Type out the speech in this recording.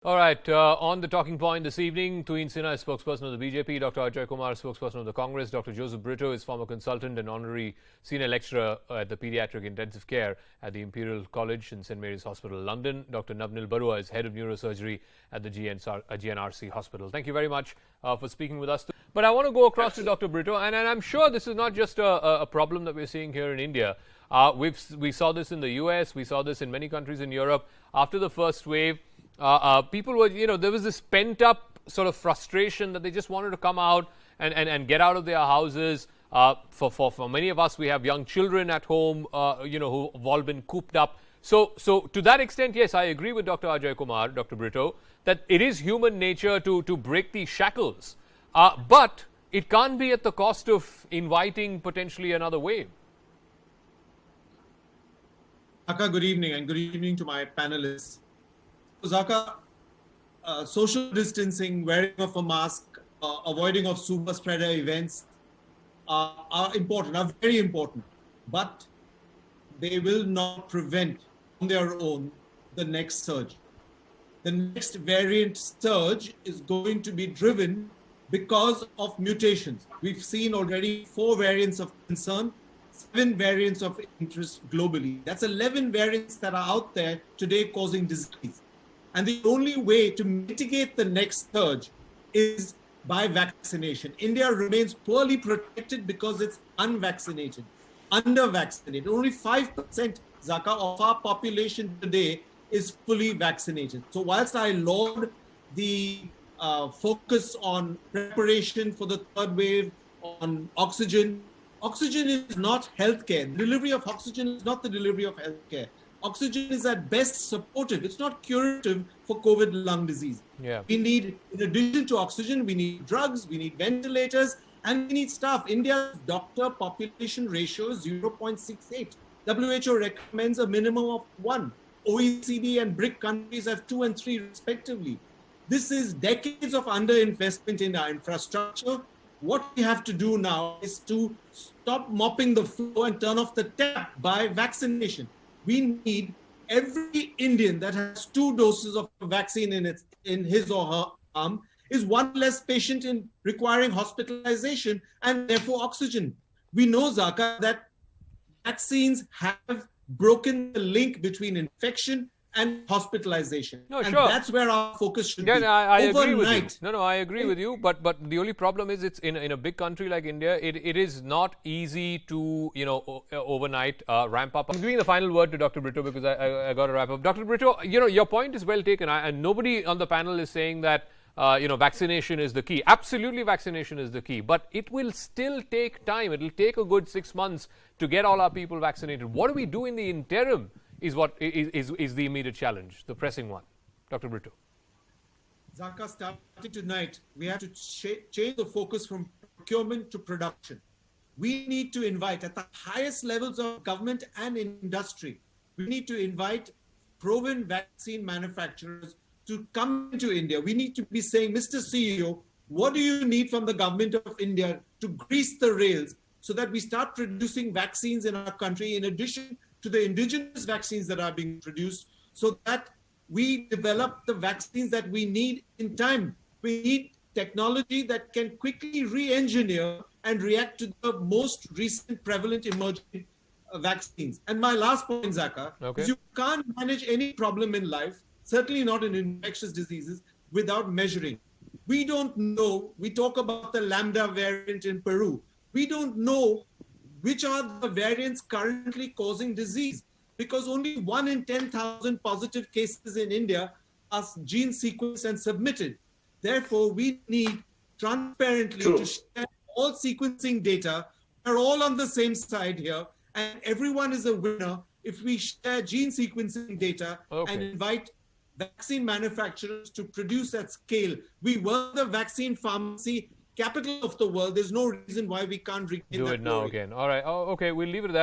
All right, on the talking point this evening, Tuin Sinha is spokesperson of the BJP, Dr. Ajay Kumar, spokesperson of the Congress, Dr. Joseph Brito is former consultant and honorary senior lecturer at the Pediatric Intensive Care at the Imperial College in St. Mary's Hospital, London. Dr. Navnil Barua is head of neurosurgery at the GNRC Hospital. Thank you very much for speaking with us. But I want to go across to Dr. Brito, and I'm sure this is not just a problem that we're seeing here in India. We saw this in the US, we saw this in many countries in Europe. After the first wave, people were, there was this pent up sort of frustration that they just wanted to come out and get out of their houses. For many of us, we have young children at home, who've all been cooped up. So to that extent, yes, I agree with Dr. Ajay Kumar, Dr. Brito, that it is human nature to break these shackles. But it can't be at the cost of inviting potentially another wave. Zakka, good evening, and good evening to my panelists. Zakka, social distancing, wearing of a mask, avoiding of super spreader events are important, are very important, but they will not prevent on their own the next surge. The next variant surge is going to be driven because of mutations. We've seen already 4 variants of concern, 7 variants of interest globally. That's 11 variants that are out there today causing disease. And the only way to mitigate the next surge is by vaccination. India remains poorly protected because it's unvaccinated, under-vaccinated. Only 5%, Zakka, of our population today is fully vaccinated. So whilst I laud the focus on preparation for the third wave, on oxygen is not healthcare. The delivery of oxygen is not the delivery of healthcare. Oxygen is at best supportive. It's not curative for COVID lung disease. Yeah. We need, in addition to oxygen, we need drugs, we need ventilators, and we need staff. India's doctor population ratio is 0.68. WHO recommends a minimum of 1. OECD and BRIC countries have 2 and 3 respectively. This is decades of underinvestment in our infrastructure. What we have to do now is to stop mopping the floor and turn off the tap by vaccination. We need every Indian that has 2 doses of vaccine in his or her arm is 1 less patient in requiring hospitalization and therefore oxygen. We know, Zakka, that vaccines have broken the link between infection and hospitalization. No, and sure. That's where our focus should be. I agree with you. No, I agree with you. But the only problem is it's in a big country like India, it is not easy to, overnight ramp up. I'm giving the final word to Dr. Brito because I got to wrap up. Dr. Brito, your point is well taken. And nobody on the panel is saying that, vaccination is the key. Absolutely, vaccination is the key. But it will still take time. It will take a good 6 months to get all our people vaccinated. What do we do in the interim is what is the immediate challenge, the pressing one. Dr. Brito. Zakka, starting tonight, we have to change the focus from procurement to production. We need to invite at the highest levels of government and industry. We need to invite proven vaccine manufacturers to come into India. We need to be saying, Mr. CEO, what do you need from the government of India to grease the rails so that we start producing vaccines in our country in addition to the indigenous vaccines that are being produced, so that we develop the vaccines that we need in time. We need technology that can quickly re-engineer and react to the most recent prevalent emerging vaccines. And my last point, Zakka, is you can't manage any problem in life, certainly not in infectious diseases, without measuring. We don't know, we talk about the Lambda variant in Peru. We don't know which are the variants currently causing disease, because only 1 in 10,000 positive cases in India are gene sequenced and submitted. Therefore, we need transparently to share all sequencing data. We're all on the same side here, and everyone is a winner if we share gene sequencing data and invite vaccine manufacturers to produce at scale. We were the vaccine pharmacy capital of the world. There's no reason why we can't regain that now glory. Again. All right. Oh, okay. We'll leave it at that.